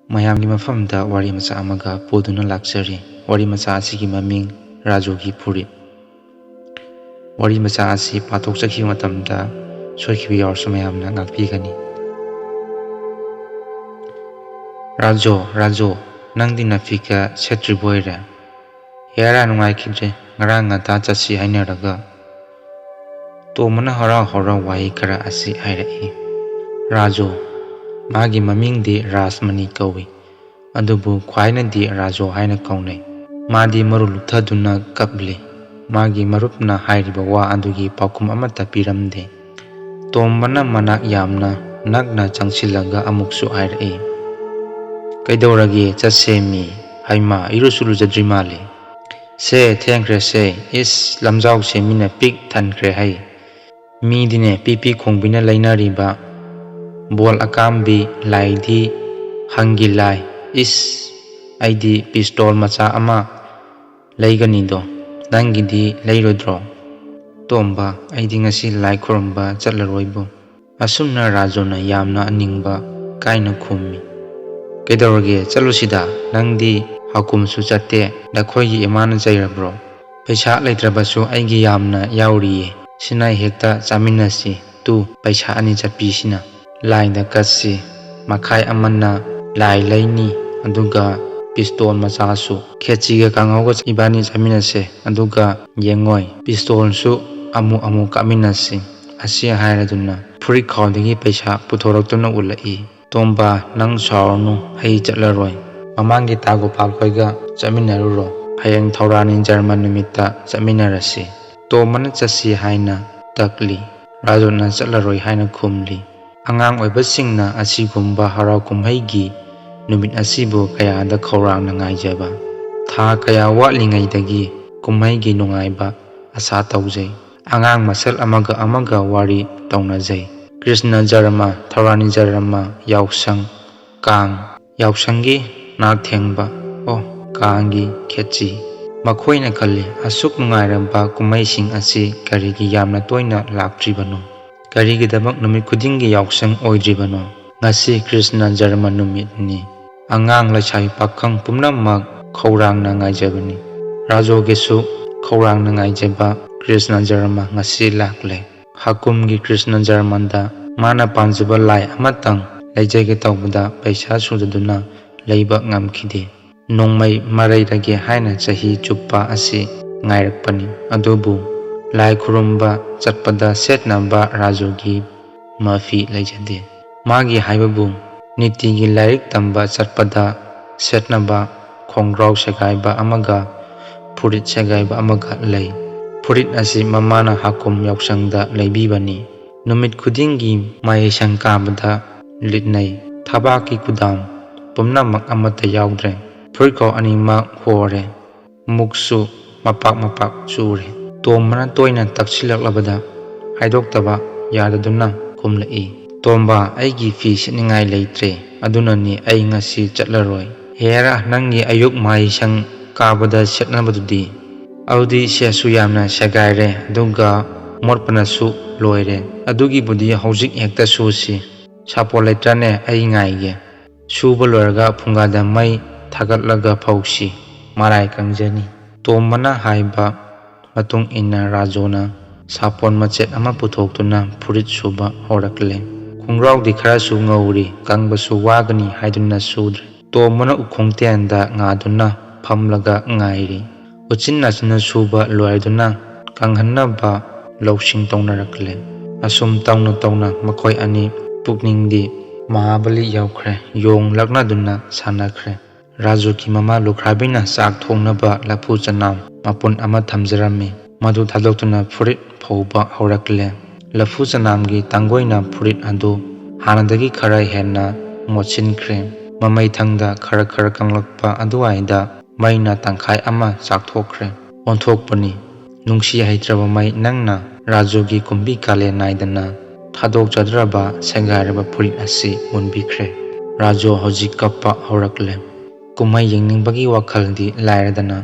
ꯃꯌꯥꯝꯒꯤ ꯃꯐꯝꯗ ꯋꯥꯔꯤ ꯃꯆꯥ ꯑꯃꯒ ꯄꯨꯗꯨꯅ ꯂꯥꯛꯆꯔꯤ꯫ ꯋꯥꯔꯤ ꯃꯆꯥ ꯑꯁꯤꯒꯤ ꯃꯃꯤꯡ ꯔꯥꯖꯨꯒꯤ ꯐꯨꯔꯤꯠ꯫ ꯋꯥꯔꯤ ꯃꯆꯥ ꯑꯁꯤ ꯄꯥꯊꯣꯛꯆꯈꯤꯕ ꯃꯇꯝꯗ ꯁꯣꯏꯈꯤꯕ ꯌꯥꯎꯔꯁꯨ ꯃꯌꯥꯝꯅ ꯉꯥꯛꯄꯤꯒꯅꯤ꯫ ꯔꯥꯖꯣ, ꯅꯪꯗꯤ ꯅꯐꯤꯒ ꯁꯦꯠꯇ꯭ꯔꯤꯕꯣꯏꯔꯦ? ꯍꯦꯔꯥ ꯅꯨꯡꯉꯥꯏꯈꯤꯗ꯭ꯔꯦ, ꯉꯔꯥꯡ ꯉꯟꯇꯥ ꯆꯠꯁꯤ ꯍꯥꯏꯅꯔꯒ꯫ ꯇꯣꯝꯕꯅ ꯍꯔꯥꯎ ꯋꯥꯍꯩ ꯈꯔ ꯑꯁꯤ ꯍꯥꯏꯔꯛꯏ꯫ ꯔꯥꯖꯣ, ꯃꯥꯒꯤ ꯃꯃꯤꯡꯗꯤ ꯔꯥꯖꯃꯅꯤ ꯀꯧꯏ, ꯑꯗꯨꯕꯨ ꯈ꯭ꯋꯥꯏꯅꯗꯤ ꯔꯥꯖꯣ ꯍꯥꯏꯅ ꯀꯧꯅꯩ꯫ ꯃꯥꯗꯤ ꯃꯔꯨ ꯂꯨꯞꯊꯗꯨꯅ ꯀꯞꯂꯤ꯫ ꯃꯥꯒꯤ ꯃꯔꯨꯞꯅ ꯍꯥꯏꯔꯤꯕ ꯋꯥ ꯑꯗꯨꯒꯤ ꯄꯥꯎꯈꯨꯝ ꯑꯃꯠꯇ ꯄꯤꯔꯝꯗꯦ꯫ ꯇꯣꯝꯕꯅ ꯃꯅꯥꯛ ꯌꯥꯝꯅ ꯅꯛꯅ ꯆꯪꯁꯤꯜꯂꯒ ꯑꯃꯨꯛꯁꯨ ꯍꯥꯏꯔꯛꯏ꯫ ꯀꯩꯗꯧꯔꯒꯦ, ꯆꯠꯁꯦꯃꯤ꯫ ꯍꯩꯃꯥ, ꯏꯔꯨꯁꯨ ꯂꯨꯖꯗ꯭ꯔꯤ ꯃꯥꯜꯂꯦ꯫ ꯁꯦ, ꯊꯦꯡꯈ꯭ꯔꯦꯁꯦ꯫ ꯏꯁ, ꯂꯝꯖꯥꯎꯁꯦ ꯃꯤꯅ ꯄꯤꯛ ꯊꯟꯈ꯭ꯔꯦ ꯍꯩ꯫ ꯃꯤꯗꯤꯅꯦ ꯄꯤ ꯈꯣꯡꯕꯤꯅ ꯂꯩꯅꯔꯤꯕ ꯕꯣꯜ ꯑꯀꯥꯝꯕꯤ ꯂꯥꯏꯗꯤ ꯍꯪꯒꯤ ꯂꯥꯏ꯫ ꯏꯁ, ꯑꯩꯗꯤ ꯄꯤꯁꯇꯣꯜ ꯃꯆꯥ ꯑꯃ ꯂꯩꯒꯅꯤꯗꯣ, ꯅꯪꯒꯤꯗꯤ ꯂꯩꯔꯣꯏꯗ꯭ꯔꯣ? ꯇꯣꯝꯕ, ꯑꯩꯗꯤ ꯉꯁꯤ ꯂꯥꯏ ꯈꯨꯔꯨꯝꯕ ꯆꯠꯂꯔꯣꯏꯕꯣ꯫ ꯑꯁꯨꯝꯅ ꯔꯥꯖꯣꯅ ꯌꯥꯝꯅ ꯑꯅꯤꯡꯕ ꯀꯥꯏꯅ ꯈꯨꯝꯃꯤ꯫ ꯀꯩꯗꯧꯔꯒꯦ, ꯆꯠꯂꯨꯁꯤꯗ, ꯅꯪꯗꯤ ꯍꯥꯀꯨꯝꯁꯨ ꯆꯠꯇꯦ, ꯅꯈꯣꯏꯒꯤ ꯏꯃꯥꯅ ꯆꯩꯔꯕ꯭ꯔꯣ? ꯄꯩꯁꯥ ꯂꯩꯇ꯭ꯔꯕꯁꯨ ꯑꯩꯒꯤ ꯌꯥꯝꯅ ꯌꯥꯎꯔꯤꯌꯦ, ꯁꯤꯅ ꯍꯦꯛꯇ ꯆꯥꯃꯤꯟꯅꯁꯤ꯫ ꯇꯨ, ꯄꯩꯁꯥ 2 ꯆꯠꯄꯤꯁꯤꯅ꯫ ꯂꯥꯏꯗ ꯀꯠꯁꯤ, ꯃꯈꯥꯏ ꯑꯃꯅ ꯂꯥꯏ ꯂꯩꯅꯤ, ꯑꯗꯨꯒ ꯄꯤꯁꯇꯣꯜ ꯃꯆꯥꯁꯨ ꯈꯦꯆꯤꯒ ꯀꯥꯡꯍꯧꯒ ꯏꯕꯥꯅꯤ ꯆꯥꯃꯤꯟꯅꯁꯦ, ꯑꯗꯨꯒ ꯌꯦꯡꯉꯣꯏ, ꯄꯤꯁꯇꯣꯜꯁꯨ ꯑꯃꯨꯛ ꯀꯥꯞꯃꯤꯟꯅꯁꯤ꯫ ꯑꯁꯤ ꯍꯥꯏꯔꯗꯨꯅ ꯐꯨꯔꯤꯠꯈꯥꯎꯗꯒꯤ ꯄꯩꯁꯥ ꯄꯨꯊꯣꯔꯛꯇꯨꯅ ꯎꯠꯂꯛꯏ꯫ ꯇꯣꯝꯕ, ꯅꯪ ꯁꯥꯎꯔꯅꯨ, ꯑꯩ ꯆꯠꯂꯔꯣꯏ꯫ ꯃꯃꯥꯡꯒꯤ ꯇꯥꯒꯣꯄꯥꯜꯈꯣꯏꯒ ꯆꯠꯃꯤꯟꯅꯔꯨꯔꯣ, ꯍꯌꯦꯡ ꯊꯧꯔꯥꯅꯤ ꯖꯔꯃ ꯅꯨꯃꯤꯠꯇ ꯆꯠꯃꯤꯟꯅꯔꯁꯤ꯫ ꯇꯣꯝꯕꯅ ꯆꯠꯁꯤ ꯍꯥꯏꯅ ꯇꯛꯂꯤ꯫ ꯔꯥꯖꯣꯅ ꯆꯠꯂꯔꯣꯏ ꯍꯥꯏꯅ ꯈꯨꯝꯂꯤ꯫ ꯑꯉꯥꯡ ꯑꯣꯏꯕꯁꯤꯡꯅ ꯑꯁꯤꯒꯨꯝꯕ ꯍꯔꯥꯎ ꯀꯨꯝꯍꯩꯒꯤ ꯅꯨꯃꯤꯠ ꯑꯁꯤꯕꯨ ꯀꯌꯥꯗ ꯈꯧꯔꯥꯡꯅ ꯉꯥꯏꯖꯕ꯫ ꯊꯥ ꯀꯌꯥ ꯋꯥꯠꯂꯤꯉꯩꯗꯒꯤ ꯀꯨꯝꯍꯩꯒꯤ ꯅꯨꯡꯉꯥꯏꯕ ꯑꯁꯥ ꯇꯧꯖꯩ꯫ ꯑꯉꯥꯡ ꯃꯁꯜ ꯑꯃꯒ ꯋꯥꯔꯤ ꯇꯧꯅꯖꯩ꯫ ꯀ꯭ꯔꯤꯁꯅ ꯖꯔꯃ, ꯊꯧꯔꯥꯅꯤ ꯖꯔꯃ, ꯌꯥꯎꯁꯪ, ꯀꯥꯡ, ꯌꯥꯎꯁꯪꯒꯤ ꯅꯥꯛꯊꯦꯡꯕ, ꯀꯥꯡꯒꯤ ꯈꯦꯆꯤ꯫ ꯃꯈꯣꯏꯅ ꯈꯜꯂꯤ, ꯑꯁꯨꯛ ꯅꯨꯡꯉꯥꯏꯔꯕ ꯀꯨꯝꯍꯩꯁꯤꯡ ꯑꯁꯤ ꯀꯔꯤꯒꯤ ꯌꯥꯝꯅ ꯇꯣꯏꯅ ꯂꯥꯛꯇ꯭ꯔꯤꯕꯅꯣ? ꯀꯔꯤꯒꯤꯗꯃꯛ ꯅꯨꯃꯤꯠ ꯈꯨꯗꯤꯡꯒꯤ ꯌꯥꯎꯁꯪ ꯑꯣꯏꯗ꯭ꯔꯤꯕꯅꯣ? ꯉꯁꯤ ꯀ꯭ꯔꯤꯁꯅ ꯖꯔꯃ ꯅꯨꯃꯤꯠꯅꯤ꯫ ꯑꯉꯥꯡ ꯂꯩꯁꯥꯕꯤ ꯄꯥꯈꯪ ꯄꯨꯝꯅꯃꯛ ꯈꯧꯔꯥꯡꯅ ꯉꯥꯏꯖꯕꯅꯤ꯫ ꯔꯥꯖꯣꯒꯤꯁꯨ ꯈꯧꯔꯥꯡꯅ ꯉꯥꯏꯖꯕ ꯀ꯭ꯔꯤꯁꯅ ꯖꯔꯃ ꯉꯁꯤ ꯂꯥꯛꯂꯦ꯫ ꯍꯥꯀꯨꯝꯒꯤ ꯀ꯭ꯔꯤꯁꯅ ꯖꯔꯃꯗ ꯃꯥꯅ ꯄꯥꯝꯖꯕ ꯂꯥꯏ ꯑꯃꯇꯪ ꯂꯩꯖꯒꯦ ꯇꯧꯕꯗ ꯄꯩꯁꯥ ꯁꯨꯗꯗꯨꯅ ꯂꯩꯕ ꯉꯝꯈꯤꯗꯦ꯫ ꯅꯣꯡꯃꯩ ꯃꯔꯩꯔꯒꯦ ꯍꯥꯏꯅ ꯆꯍꯤ ꯆꯨꯞꯄ ꯑꯁꯤ ꯉꯥꯏꯔꯛꯄꯅꯤ, ꯑꯗꯨꯕꯨ ꯂꯥꯏ ꯈꯨꯔꯨꯝꯕ ꯆꯠꯄꯗ ꯁꯦꯠꯅꯕ ꯔꯥꯖꯨꯒꯤ ꯃꯐꯤ ꯂꯩꯖꯗꯦ꯫ ꯃꯥꯒꯤ ꯍꯥꯏꯕꯕꯨ ꯅꯤꯇꯤꯒꯤ ꯂꯥꯏꯔꯤꯛ ꯇꯝꯕ ꯆꯠꯄꯗ ꯁꯦꯠꯅꯕ ꯈꯣꯡꯒ꯭ꯔꯥꯎ ꯁꯦꯒꯥꯏꯕ ꯑꯃꯒ ꯐꯨꯔꯤꯠ ꯁꯦꯒꯥꯏꯕ ꯑꯃꯒ ꯂꯩ꯫ ꯐꯨꯔꯤꯠ ꯑꯁꯤ ꯃꯃꯥꯅ ꯍꯥꯀꯨꯝ ꯌꯥꯎꯁꯪꯗ ꯂꯩꯕꯤꯕꯅꯤ꯫ ꯅꯨꯃꯤꯠ ꯈꯨꯗꯤꯡꯒꯤ ꯃꯍꯩꯁꯪ ꯀꯥꯕꯗ ꯂꯤꯠꯅꯩ꯫ ꯊꯕꯥꯛꯀꯤ ꯀꯨꯗꯥꯝ ꯄꯨꯝꯅꯃꯛ ꯑꯃꯠꯇ ꯌꯥꯎꯗ꯭ꯔꯦ꯫ ꯐꯨꯔꯤꯠꯈꯥꯎ ꯑꯅꯤꯃꯛ ꯍꯣꯔꯦ, ꯃꯨꯛꯁꯨ ꯃꯄꯥꯛ ꯆꯨꯔꯦ꯫ ꯇꯣꯝꯕꯅ ꯇꯣꯏꯅ ꯇꯛꯁꯤꯜꯂꯛꯂꯕꯗ ꯍꯥꯏꯗꯣꯛꯇꯕ ꯌꯥꯗꯗꯨꯅ ꯈꯨꯝꯂꯛꯏ꯫ ꯇꯣꯝꯕ, ꯑꯩꯒꯤ ꯐꯤ ꯁꯦꯠꯅꯤꯡꯉꯥꯏ ꯂꯩꯇ꯭ꯔꯦ, ꯑꯗꯨꯅꯅꯤ ꯑꯩ ꯉꯁꯤ ꯆꯠꯂꯔꯣꯏ꯫ ꯍꯦꯔꯥ, ꯅꯪꯒꯤ ꯑꯌꯨꯛ ꯃꯍꯩꯁꯪ ꯀꯥꯕꯗ ꯁꯦꯠꯅꯕꯗꯨꯗꯤ? ꯑꯗꯨꯗꯤ ꯁꯦꯁꯨ ꯌꯥꯝꯅ ꯁꯦꯒꯥꯏꯔꯦ, ꯑꯗꯨꯒ ꯃꯣꯠꯄꯅꯁꯨ ꯂꯣꯏꯔꯦ꯫ ꯑꯗꯨꯒꯤꯕꯨꯗꯤ ꯍꯧꯖꯤꯛ ꯍꯦꯛꯇ ꯁꯨꯁꯤ꯫ ꯁꯥꯄꯣꯟ ꯂꯩꯇ꯭ꯔꯅꯦ? ꯑꯩ ꯉꯥꯏꯒꯦ꯫ ꯁꯨꯕ ꯂꯣꯏꯔꯒ ꯐꯨꯡꯒꯥꯗ ꯃꯩ ꯊꯥꯒꯠꯂꯒ ꯐꯧꯁꯤ, ꯃꯔꯥꯏ ꯀꯪꯖꯅꯤ꯫ ꯇꯣꯝꯕꯅ ꯍꯥꯏꯕ ꯃꯇꯨꯡ ꯏꯟꯅ ꯔꯥꯖꯣꯅ ꯁꯥꯄꯣꯟ ꯃꯆꯦꯠ ꯑꯃ ꯄꯨꯊꯣꯛꯇꯨꯅ ꯐꯨꯔꯤꯠ ꯁꯨꯕ ꯍꯧꯔꯛꯂꯦ꯫ ꯈꯣꯡꯒ꯭ꯔꯥꯎꯗꯤ ꯈꯔꯁꯨ ꯉꯧꯔꯤ, ꯀꯪꯕꯁꯨ ꯋꯥꯒꯅꯤ ꯍꯥꯏꯗꯨꯅ ꯁꯨꯗ꯭ꯔꯦ꯫ ꯇꯣꯝꯕꯅ ꯎꯈꯣꯡꯇꯦꯟꯗ ꯉꯥꯗꯨꯅ ꯐꯝꯂꯒ ꯉꯥꯏꯔꯤ꯫ ꯎꯆꯤꯟ ꯅꯥꯆꯤꯟꯅ ꯁꯨꯕ ꯂꯣꯏꯔꯗꯨꯅ ꯀꯪꯍꯟꯅꯕ ꯂꯧꯁꯤꯡ ꯇꯧꯅꯔꯛꯂꯦ꯫ ꯑꯁꯨꯝ ꯇꯧꯅ ꯃꯈꯣꯏ ꯑꯅꯤ ꯄꯨꯛꯅꯤꯡꯗꯤ ꯃꯍꯥꯕꯂꯤ ꯌꯧꯈ꯭ꯔꯦ꯫ ꯌꯣꯡ ꯂꯛꯅꯗꯨꯅ ꯁꯥꯟꯅꯈ꯭ꯔꯦ꯫ ꯔꯥꯖꯨꯒꯤ ꯃꯃꯥ ꯂꯨꯈ꯭ꯔꯥꯕꯤꯅ ꯆꯥꯛ ꯊꯣꯡꯅꯕ ꯂꯐꯨ ꯆꯅꯝ ꯃꯄꯨꯟ ꯑꯃ ꯊꯝꯖꯔꯝꯃꯤ꯫ ꯃꯗꯨ ꯊꯥꯗꯣꯛꯇꯨꯅ ꯐꯨꯔꯤꯠ ꯐꯧꯕ ꯍꯧꯔꯛꯂꯦ꯫ ꯂꯐꯨ ꯆꯅꯝꯒꯤ ꯇꯥꯡꯒꯣꯏꯅ ꯐꯨꯔꯤꯠ ꯑꯗꯨ ꯍꯥꯟꯅꯗꯒꯤ ꯈꯔ ꯍꯦꯟꯅ ꯃꯣꯠꯁꯤꯟꯈ꯭ꯔꯦ꯫ ꯃꯃꯩꯊꯪꯗ ꯈꯔ ꯀꯪꯂꯛꯄ ꯑꯗꯨꯋꯥꯏꯗ ꯃꯩꯅ ꯇꯪꯈꯥꯏ ꯑꯃ ꯆꯥꯛꯊꯣꯛꯈ꯭ꯔꯦ꯫ ꯑꯣꯟꯊꯣꯛꯄꯅꯤ, ꯅꯨꯡꯁꯤ ꯍꯩꯇ꯭ꯔꯕ ꯃꯩ, ꯅꯪꯅ ꯔꯥꯖꯨꯒꯤ ꯀꯨꯝꯕꯤ ꯀꯥꯂꯦꯟ ꯅꯥꯏꯗꯅ ꯊꯥꯗꯣꯛꯆꯗ꯭ꯔꯕ ꯁꯦꯒꯥꯏꯔꯕ ꯐꯨꯔꯤꯠ ꯑꯁꯤ ꯃꯨꯟꯕꯤꯈ꯭ꯔꯦ꯫ ꯔꯥꯖꯨ ꯍꯧꯖꯤꯛ ꯀꯞꯄ ꯍꯧꯔꯛꯂꯦ꯫ ꯀꯨꯝꯍꯩ ꯌꯦꯡꯅꯤꯡꯕꯒꯤ ꯋꯥꯈꯜꯗꯤ ꯂꯥꯏꯔꯗꯅ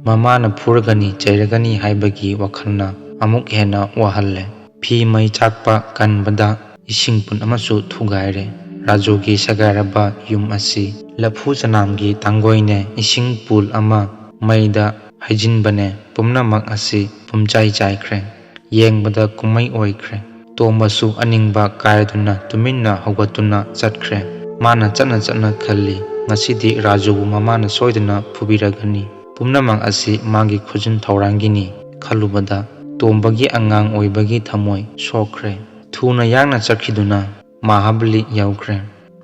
ꯃꯃꯥꯅ ꯐꯨꯔꯒꯅꯤ ꯆꯩꯔꯒꯅꯤ ꯍꯥꯏꯕꯒꯤ ꯋꯥꯈꯜꯅ ꯑꯃꯨꯛ ꯍꯦꯟꯅ ꯋꯥꯍꯜꯂꯦ꯫ ꯐꯤ ꯃꯩ ꯆꯥꯛꯄ ꯀꯟꯕꯗ ꯏꯁꯤꯡ ꯄꯨꯟ ꯑꯃꯁꯨ ꯊꯨꯒꯥꯏꯔꯦ꯫ Rajogi sagaraba yum asi laphu chanamgi tangoine ising pool ama maida haijinbane pumnamak asi pumchai chaikhre yengbada kumai oikhre tomasu aningba kaiduna tuminna hogatuna chatkre mana chana khalli ngasidi Rajogu mamana soiduna phubiragani pumnamak asi magi khujin thorangini khalubada tombagi angang oibagi thamoi sokre thuna yangna chakhiduna Mahabali yaukre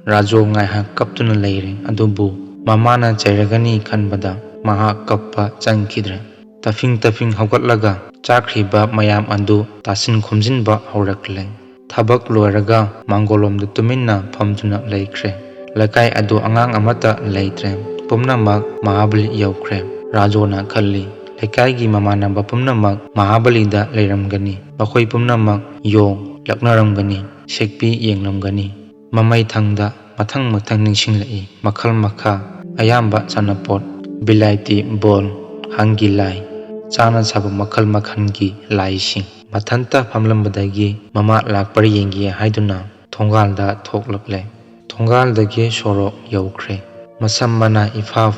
Rajo ngaiha kaptuna leire adubu mamana chairagani khanbada maha kappa changkhidre tafing hogatlaga chakriba mayam andu tasin khomjinba haurakle thabak loiraga mangolomda tuminna phamtuna leikre lakai adu angang amata leitre pumnamak Mahabali yaukre Rajona khalli lekai gi mamana ba pumnamak Mahabali da leiramgani bakoi pumnamak yong laknaramgani sekpi yenglamgani mamai thangda mathang ningsinglai makhal makha ayamba chanapot bilaiti bol hangi lai chana sab makhal makhangi laising mathanta phamlambadagi mama lakpar yengi haiduna thongalda thoklakle thongalda soro yaukre masam mana ifa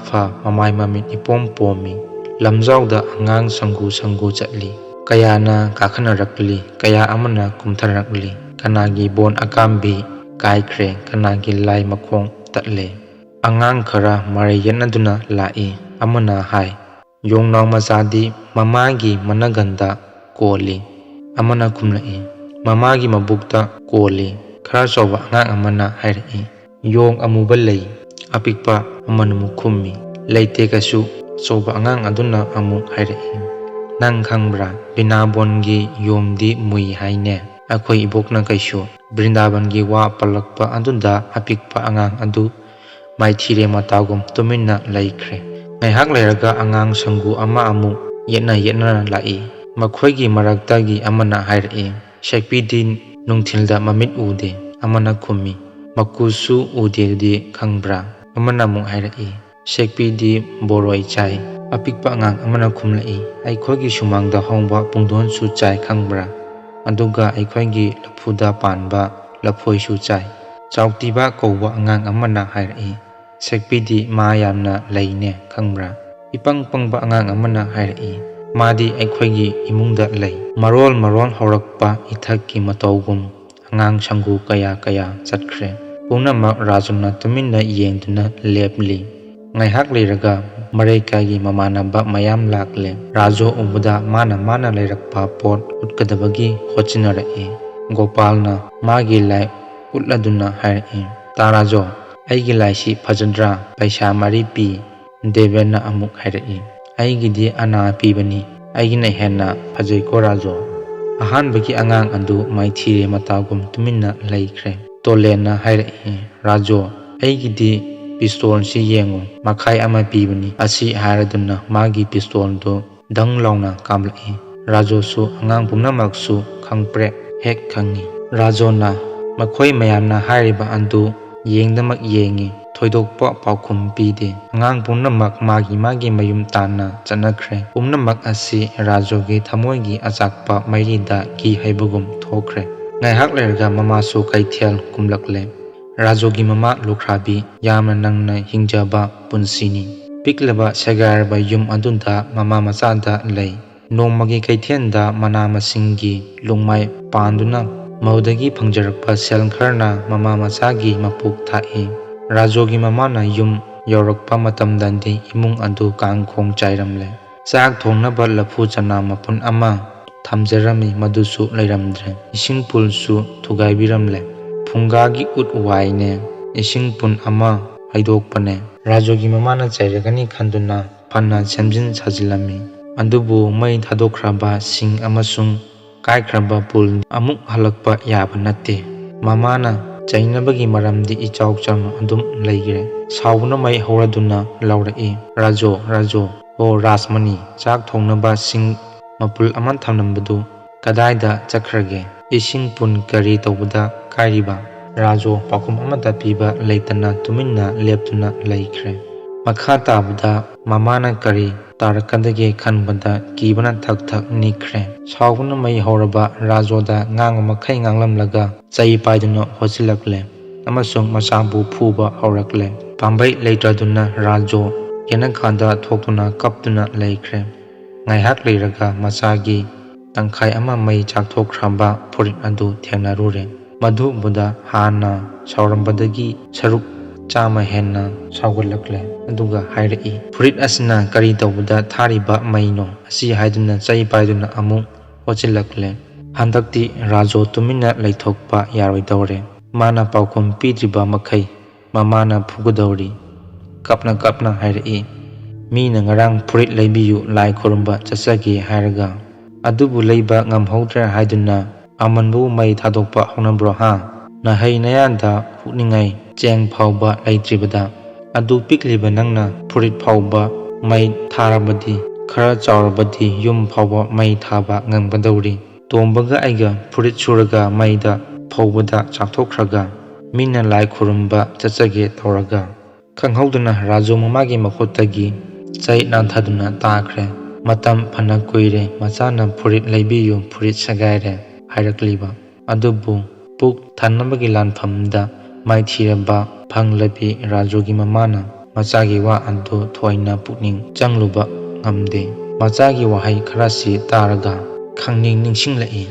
mamai mamit ipom pomi lamjauda angang sangu chatli kayana kakhanarakli kaya amana kumtharakli kanagi bon akambi kaikre kanagi lai makhong tatle angang khara mare yanaduna lai amana hai yongnang mazadi mamagi managanda koli amana kumlai mamagi mabukta koli khara soba angang amana hairi yong amuba lei apikpa amana mukhummi leite kasu soba angang aduna amu hairi nang khangbra binabongi yomdi mui haine akhoi ibokna kaisu Brindabangi wa palakpa adunda apikpa angang adu maithire matagum tuminna laikre ngaihak leiraga angang sangu ama amu yetna lai makhoigi maraktagi amana hairi shekpidin nungthilda mamit ude amana khumi makusu ude di khangbra amana mu hairi shekpidi boroi chai apikpa angang amana khumlai aikhoigi sumangda hongba pungdon su chai khangbra aduga aikhoigi laphuda panba laphoi su chai chautiba kouba angang amana hairi sekpidi ma yamna leine khangbra ipang pangba angang amana hairi madi aikhoigi imungda lei marol horakpa ithakki matawgum angang sangu kaya chatkre punamak Rajona tuminna yengduna lepli ngaihak leiraga Mareikagi mamanaba mayam lakle Rajo ubada mana leirakpa pot utkadabagi hochinarae Gopalna magi lai utladuna hairi Tarajo aigi laisi phajandra paisa mari pi Devena amuk hairi aigidi ana pibani aigina henna phajai ko Rajo ahanbagi angang andu maithire matagum tuminna laikre tolena hairi Rajo aigidi pistol si yengo makai ama pibani asi haraduna magi pistol do dang launa kamlai Rajo su angang pumnamak su khangpre hek khangi Rajona makhoi mayamna hairiba andu yengdamak yengi thoidokpa paukhum pide angang pumnamak magi mayum tana chanakre pumnamak asi Rajogi thamoigi achakpa mairida ki haibugum thokre ngaihak lerga mama su kaithel kumlakle Rajogi mama lukhrabi yamna nangna hingjaba punsini piklaba sagarba yum adunda mama machada lei nongmagi kaithenda mana masingi lungmai panduna maudagi phangjarakpa selkharna mama machagi mapuk thai Rajogi mamana yum yorakpa matamdandi imung adu kangkhong chairamle chak thongnaba laphu chana mapun ama thamjarami madusu leiramdre ising pulsu thugaibiramle Phungagi ut waine ising pun ama haidokpane Rajogi mamana chairagani khanduna panna semjin sajilami adubu mai thadokhraba sing amasung kaikhraba pul amuk halakpa yaba natte mamana chainabagi maramdi ichau cham adum leigre sauna mai horaduna laurai Rajo o Rasmani chak thongnaba sing mapul aman thamnambadu kadaida chakhrage ising pun kari tawbada kairiba Rajo pakum amata piba leitana tuminna leptuna laikre makha tabda mamana kari tarakadage khanbada kibana thak nikre sauguna mai horaba Rajoda ngang makhai nganglam laga chai paiduna hosilakle ꯑꯃꯁꯨꯡ ꯃꯆꯥꯕꯨ ꯐꯨꯕ ꯍꯧꯔꯛꯂꯦ꯫ ꯄꯥꯝꯕꯩ ꯂꯩꯇ꯭ꯔꯗꯨꯅ ꯔꯥꯖꯣ ꯌꯦꯅꯈꯥꯗ ꯊꯣꯛꯇꯨꯅ ꯀꯞꯇꯨꯅ ꯂꯩꯈ꯭ꯔꯦ꯫ ꯉꯥꯏꯍꯥꯛ ꯂꯩꯔꯒ ꯃꯆꯥꯒꯤ ꯇꯪꯈꯥꯏ ꯑꯃ ꯃꯩ ꯆꯥꯛꯊꯣꯛꯈ꯭ꯔꯕ ꯐꯨꯔꯤꯠ ꯑꯗꯨ ꯊꯦꯡꯅꯔꯨꯔꯦ꯫ ꯃꯗꯨ ꯎꯕꯗ ꯍꯥꯟꯅ ꯁꯥꯎꯔꯝꯕꯗꯒꯤ ꯁꯔꯨꯛ 100 ꯍꯦꯟꯅ ꯁꯥꯎꯒꯠꯂꯛꯂꯦ ꯑꯗꯨꯒ ꯍꯥꯏꯔꯛꯏ, "ꯐꯨꯔꯤꯠ ꯑꯁꯤꯅ ꯀꯔꯤ ꯇꯧꯕꯗ ꯊꯥꯔꯤꯕ ꯃꯩꯅꯣ?" ꯑꯁꯤ ꯍꯥꯏꯗꯨꯅ ꯆꯩ ꯄꯥꯏꯗꯨꯅ ꯑꯃꯨꯛ ꯍꯣꯠꯆꯤꯜꯂꯛꯂꯦ꯫ ꯍꯟꯗꯛꯇꯤ ꯔꯥꯖꯣ ꯇꯨꯃꯤꯟꯅ ꯂꯩꯊꯣꯛꯄ ꯌꯥꯔꯣꯏꯗꯧꯔꯦ꯫ ꯃꯥꯅ ꯄꯥꯎꯈꯨꯝ ꯄꯤꯗ꯭ꯔꯤꯕ ꯃꯈꯩ ꯃꯃꯥꯅ ꯐꯨꯒꯗꯧꯔꯤ꯫ ꯀꯞꯅ ꯀꯞꯅ ꯍꯥꯏꯔꯛꯏ, "ꯃꯤꯅ ꯉꯔꯥꯡ ꯐꯨꯔꯤꯠ ꯂꯩꯕꯤꯌꯨ ꯂꯥꯏ ꯈꯨꯔꯨꯝꯕ ꯆꯠꯆꯒꯦ ꯍꯥꯏꯔꯒ ꯑꯗꯨꯕꯨ ꯂꯩꯕ ꯉꯝꯍꯧꯗ꯭ꯔꯦ ꯍꯥꯏꯗꯨꯅ ꯑꯃꯟꯕꯨ ꯃꯩ ꯊꯥꯗꯣꯛꯄ ꯍꯧꯅꯕ꯭ꯔꯣ ꯍꯥ? ꯅꯍꯩ ꯅꯌꯥꯗ ꯍꯨꯛꯅꯤꯡꯉꯥꯏ ꯆꯦꯡ ꯐꯥꯎꯕ ꯂꯩꯇ꯭ꯔꯤꯕꯗ ꯑꯗꯨ ꯄꯤꯛꯂꯤꯕ ꯅꯪꯅ ꯐꯨꯔꯤꯠ ꯐꯥꯎꯕ ꯃꯩ ꯊꯥꯔꯕꯗꯤ ꯈꯔ ꯆꯥꯎꯔꯕꯗꯤ ꯌꯨꯝ ꯐꯥꯎꯕ ꯃꯩ ꯊꯥꯕ ꯉꯝꯒꯗꯧꯔꯤ꯫ ꯇꯣꯝꯕꯒ ꯑꯩꯒ ꯐꯨꯔꯤꯠ ꯁꯨꯔꯒ ꯃꯩꯗ ꯐꯧꯕꯗ ꯆꯥꯛꯊꯣꯛꯈ꯭ꯔꯒ ꯃꯤꯅ ꯂꯥꯏ ꯈꯨꯔꯨꯝꯕ ꯆꯠꯆꯒꯦ ꯇꯧꯔꯒ." ꯈꯪꯍꯧꯗꯅ ꯔꯥꯖꯨ ꯃꯃꯥꯒꯤ ꯃꯈꯨꯠꯇꯒꯤ ꯆꯩ ꯅꯥꯟꯊꯗꯨꯅ ꯇꯥꯈ꯭ꯔꯦ꯫ ꯃꯇꯝ ꯐꯅ ꯀꯨꯏꯔꯦ ꯃꯆꯥꯅ "ꯐꯨꯔꯤꯠ ꯂꯩꯕꯤꯌꯨ ꯐꯨꯔꯤꯠ ꯁꯦꯒꯥꯏꯔꯦ" ꯍꯥꯏꯔꯛꯂꯤꯕ ꯑꯗꯨꯕꯨ ꯄꯨꯛ ꯊꯟꯅꯕꯒꯤ ꯂꯥꯟꯐꯝꯗ ꯃꯥꯏꯊꯤꯔꯕ ꯐꯪꯂꯕꯤ ꯔꯥꯖꯨꯒꯤ ꯃꯃꯥꯅ ꯃꯆꯥꯒꯤ ꯋꯥ ꯑꯗꯨ ꯊꯣꯏꯅ ꯄꯨꯛꯅꯤꯡ ꯆꯪꯂꯨꯕ ꯉꯝꯗꯦ꯫ ꯃꯆꯥꯒꯤ ꯋꯥꯍꯩ ꯈꯔꯁꯤ ꯇꯥꯔꯒ ꯈꯪꯅꯤꯡ ꯅꯤꯡꯁꯤꯡꯂꯛꯏ꯫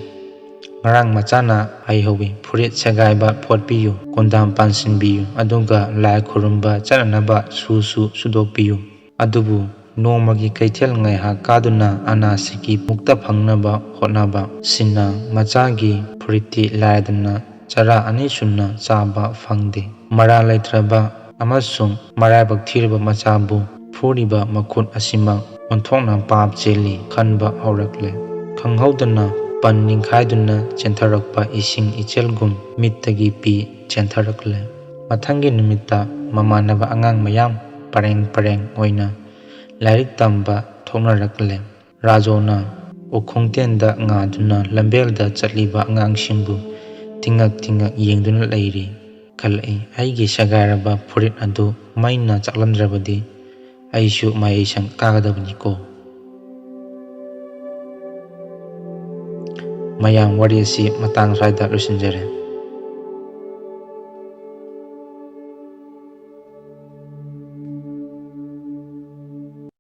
ꯉꯔꯥꯡ ꯃꯆꯥꯅ ꯍꯥꯏꯍꯧꯏ, "ꯐꯨꯔꯤꯠ ꯁꯦꯒꯥꯏꯕ ꯐꯣꯠꯄꯤꯌꯨ, ꯀꯣꯟꯗꯥꯝ ꯄꯥꯟꯁꯤꯟꯕꯤꯌꯨ, ꯑꯗꯨꯒ ꯂꯥꯏ ꯈꯨꯔꯨꯝꯕ ꯆꯠꯅꯅꯕ ꯁꯨꯁꯨ ꯁꯨꯗꯣꯛꯄꯤꯌꯨ." ꯑꯗꯨꯕꯨ ꯅꯣꯡꯃꯒꯤ ꯀꯩꯊꯦꯜ ꯉꯥꯏꯍꯥꯛ ꯀꯥꯗꯨꯅ ꯑꯅꯥꯁꯤꯀꯤ ꯃꯨꯛꯇ ꯐꯪꯅꯕ ꯍꯣꯠꯅꯕ ꯁꯤꯅ ꯃꯆꯥꯒꯤ ꯐꯨꯔꯤꯠꯇꯤ ꯂꯥꯏꯔꯗꯅ ꯆꯔꯥ 2 ꯁꯨꯅ ꯆꯥꯕ ꯐꯪꯗꯦ꯫ ꯃꯔꯥꯜ ꯂꯩꯇ꯭ꯔꯕ ꯑꯃꯁꯨꯡ ꯃꯔꯥꯏꯕꯛ ꯊꯤꯔꯕ ꯃꯆꯥꯕꯨ ꯐꯨꯔꯤꯕ ꯃꯈꯨꯠ ꯑꯁꯤꯃꯛ ꯑꯣꯟꯊꯣꯛꯅ ꯄꯥꯞ ꯆꯦꯜꯂꯤ ꯈꯟꯕ ꯍꯧꯔꯛꯂꯦ꯫ ꯈꯪꯍꯧꯗꯅ ꯄꯟ ꯅꯤꯡꯈꯥꯏꯗꯨꯅ ꯆꯦꯟꯊꯔꯛꯄ ꯏꯁꯤꯡ ꯏꯆꯦꯜꯒꯨꯝ ꯃꯤꯠꯇꯒꯤ ꯄꯤ ꯆꯦꯟꯊꯔꯛꯂꯦ꯫ ꯃꯊꯪꯒꯤ ꯅꯨꯃꯤꯠꯇ ꯃꯃꯥꯟꯅꯕ ꯑꯉꯥꯡ ꯃꯌꯥꯝ ꯄꯔꯦꯡ ꯄꯔꯦꯡ ꯑꯣꯏꯅ ꯂꯥꯏꯔꯤꯛ ꯇꯝꯕ ꯊꯣꯛꯅꯔꯛꯂꯦ꯫ ꯔꯥꯖꯣꯅ ꯎꯈꯣꯡꯇꯦꯟꯗ ꯉꯥꯗꯨꯅ ꯂꯝꯕꯦꯜꯗ ꯆꯠꯂꯤꯕ ꯑꯉꯥꯡꯁꯤꯡꯕꯨ ꯇꯤꯡꯉꯛ ꯇꯤꯡꯉꯛ ꯌꯦꯡꯗꯨꯅ ꯂꯩꯔꯤ꯫ ꯈꯜꯂꯛꯏ, "ꯑꯩꯒꯤ ꯁꯦꯒꯥꯏꯔꯕ ꯐꯨꯔꯤꯠ ꯑꯗꯨ ꯃꯩꯅ ꯆꯥꯛꯂꯝꯗ꯭ꯔꯕꯗꯤ ꯑꯩꯁꯨ ꯃꯍꯩꯁꯪ ꯀꯥꯒꯗꯕꯅꯤꯀꯣ"꯫ ꯃꯌꯥꯝ ꯋꯥꯔꯤ ꯑꯁꯤ ꯃꯇꯥꯡ ꯁ꯭ꯋꯥꯏꯗ ꯂꯣꯏꯁꯤꯟꯖꯔꯦ꯫